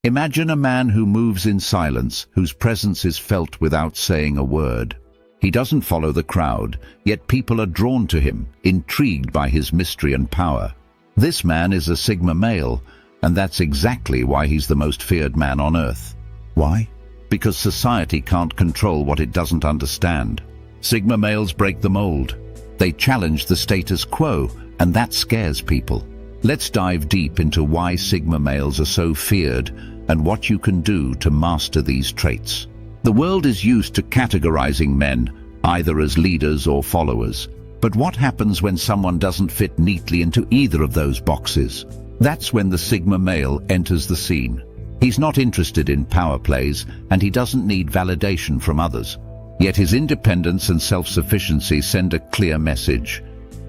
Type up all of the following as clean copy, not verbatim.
Imagine a man who moves in silence, whose presence is felt without saying a word. He doesn't follow the crowd, yet people are drawn to him, intrigued by his mystery and power. This man is a Sigma male, and that's exactly why he's the most feared man on Earth. Why? Because society can't control what it doesn't understand. Sigma males break the mold. They challenge the status quo, and that scares people. Let's dive deep into why Sigma males are so feared and what you can do to master these traits. The world is used to categorizing men, either as leaders or followers. But what happens when someone doesn't fit neatly into either of those boxes? That's when the Sigma male enters the scene. He's not interested in power plays, and he doesn't need validation from others. Yet his independence and self-sufficiency send a clear message.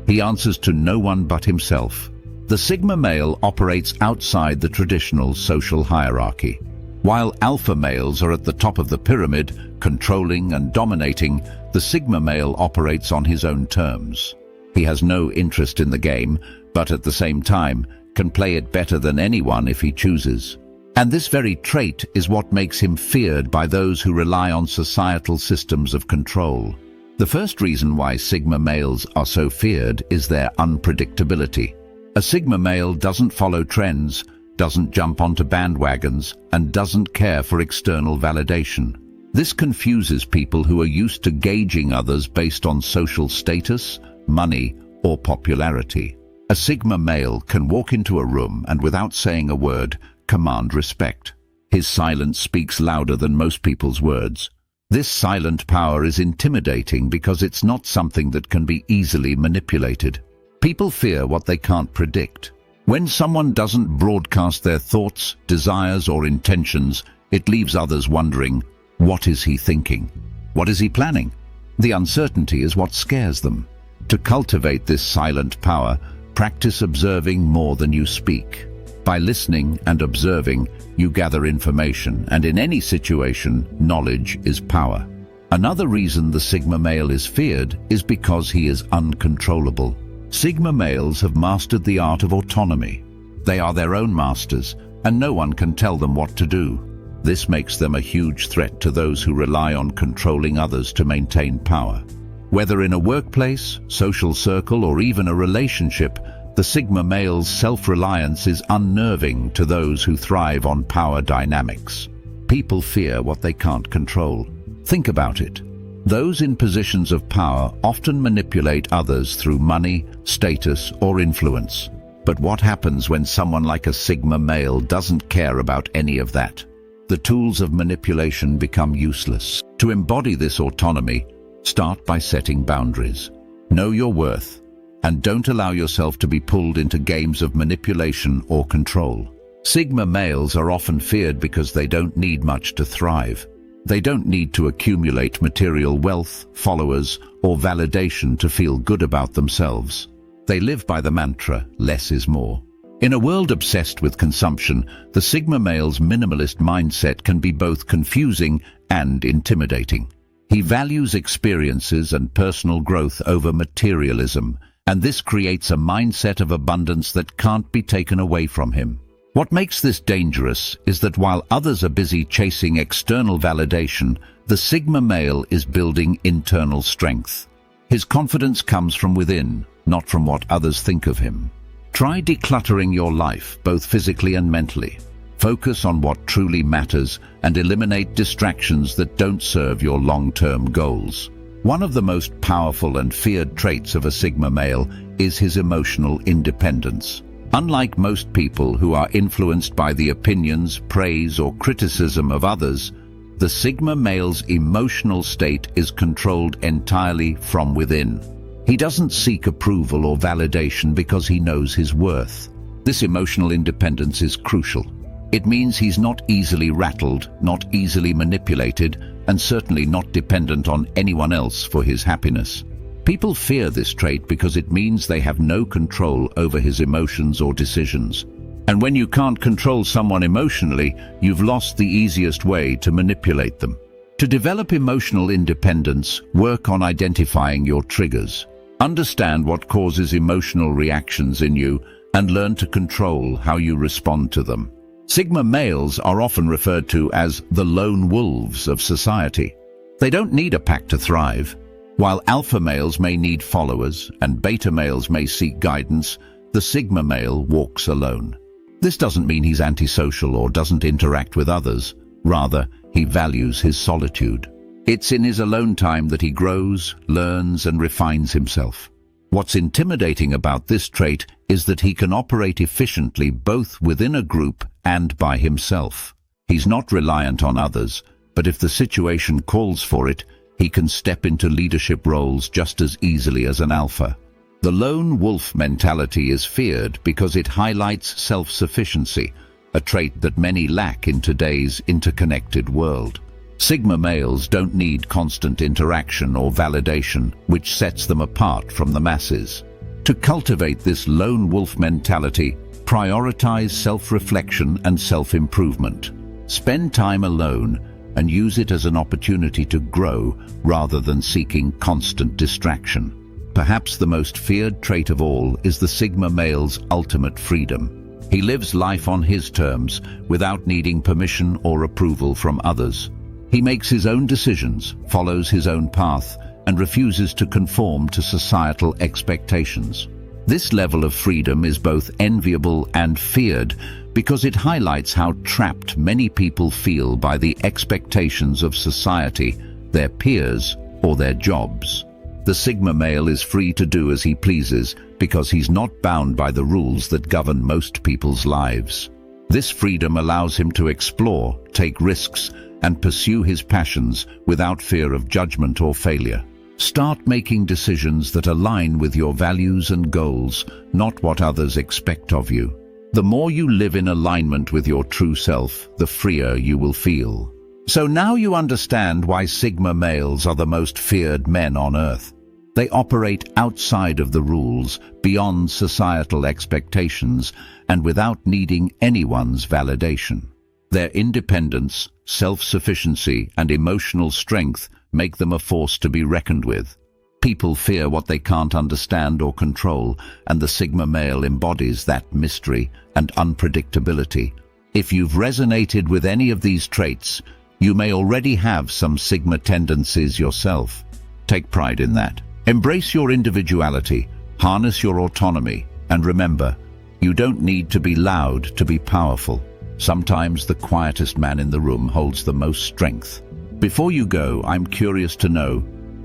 He answers to no one but himself. The Sigma male operates outside the traditional social hierarchy. While alpha males are at the top of the pyramid, controlling and dominating, the Sigma male operates on his own terms. He has no interest in the game, but at the same time can play it better than anyone if he chooses. And this very trait is what makes him feared by those who rely on societal systems of control. The first reason why Sigma males are so feared is their unpredictability. A Sigma male doesn't follow trends, doesn't jump onto bandwagons, and doesn't care for external validation. This confuses people who are used to gauging others based on social status, money, or popularity. A Sigma male can walk into a room and, without saying a word, command respect. His silence speaks louder than most people's words. This silent power is intimidating because it's not something that can be easily manipulated. People fear what they can't predict. When someone doesn't broadcast their thoughts, desires, or intentions, it leaves others wondering, what is he thinking? What is he planning? The uncertainty is what scares them. To cultivate this silent power, practice observing more than you speak. By listening and observing, you gather information, and in any situation, knowledge is power. Another reason the Sigma male is feared is because he is uncontrollable. Sigma males have mastered the art of autonomy. They are their own masters, and no one can tell them what to do. This makes them a huge threat to those who rely on controlling others to maintain power. Whether in a workplace, social circle, or even a relationship, the Sigma male's self-reliance is unnerving to those who thrive on power dynamics. People fear what they can't control. Think about it. Those in positions of power often manipulate others through money, status, or influence. But what happens when someone like a Sigma male doesn't care about any of that? The tools of manipulation become useless. To embody this autonomy, start by setting boundaries. Know your worth, and don't allow yourself to be pulled into games of manipulation or control. Sigma males are often feared because they don't need much to thrive. They don't need to accumulate material wealth, followers, or validation to feel good about themselves. They live by the mantra, less is more. In a world obsessed with consumption, the Sigma male's minimalist mindset can be both confusing and intimidating. He values experiences and personal growth over materialism, and this creates a mindset of abundance that can't be taken away from him. What makes this dangerous is that while others are busy chasing external validation, the Sigma male is building internal strength. His confidence comes from within, not from what others think of him. Try decluttering your life, both physically and mentally. Focus on what truly matters and eliminate distractions that don't serve your long-term goals. One of the most powerful and feared traits of a Sigma male is his emotional independence. Unlike most people who are influenced by the opinions, praise, or criticism of others, the Sigma male's emotional state is controlled entirely from within. He doesn't seek approval or validation because he knows his worth. This emotional independence is crucial. It means he's not easily rattled, not easily manipulated, and certainly not dependent on anyone else for his happiness. People fear this trait because it means they have no control over his emotions or decisions. And when you can't control someone emotionally, you've lost the easiest way to manipulate them. To develop emotional independence, work on identifying your triggers. Understand what causes emotional reactions in you and learn to control how you respond to them. Sigma males are often referred to as the lone wolves of society. They don't need a pack to thrive. While alpha males may need followers and beta males may seek guidance, the sigma male walks alone. This doesn't mean he's antisocial or doesn't interact with others. Rather, he values his solitude. It's in his alone time that he grows, learns, and refines himself. What's intimidating about this trait is that he can operate efficiently both within a group and by himself. He's not reliant on others, but if the situation calls for it, he can step into leadership roles just as easily as an alpha. The lone wolf mentality is feared because it highlights self-sufficiency, a trait that many lack in today's interconnected world. Sigma males don't need constant interaction or validation, which sets them apart from the masses. To cultivate this lone wolf mentality, prioritize self-reflection and self-improvement. Spend time alone and use it as an opportunity to grow rather than seeking constant distraction. Perhaps the most feared trait of all is the Sigma male's ultimate freedom. He lives life on his terms without needing permission or approval from others. He makes his own decisions, follows his own path, and refuses to conform to societal expectations. This level of freedom is both enviable and feared because it highlights how trapped many people feel by the expectations of society, their peers, or their jobs. The Sigma male is free to do as he pleases because he's not bound by the rules that govern most people's lives. This freedom allows him to explore, take risks, and pursue his passions without fear of judgment or failure. Start making decisions that align with your values and goals, not what others expect of you. The more you live in alignment with your true self, the freer you will feel. So now you understand why Sigma males are the most feared men on Earth. They operate outside of the rules, beyond societal expectations, and without needing anyone's validation. Their independence, self-sufficiency, and emotional strength make them a force to be reckoned with. People fear what they can't understand or control, and the Sigma male embodies that mystery and unpredictability. If you've resonated with any of these traits, you may already have some Sigma tendencies yourself. Take pride in that. Embrace your individuality, harness your autonomy, and remember, you don't need to be loud to be powerful. Sometimes the quietest man in the room holds the most strength. Before you go, I'm curious to know,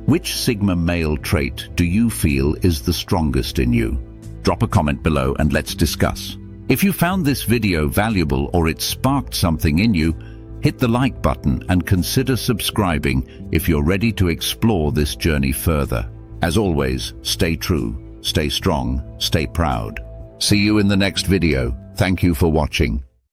which Sigma male trait do you feel is the strongest in you? Drop a comment below and let's discuss. If you found this video valuable or it sparked something in you, hit the like button and consider subscribing if you're ready to explore this journey further. As always, stay true, stay strong, stay proud. See you in the next video. Thank you for watching.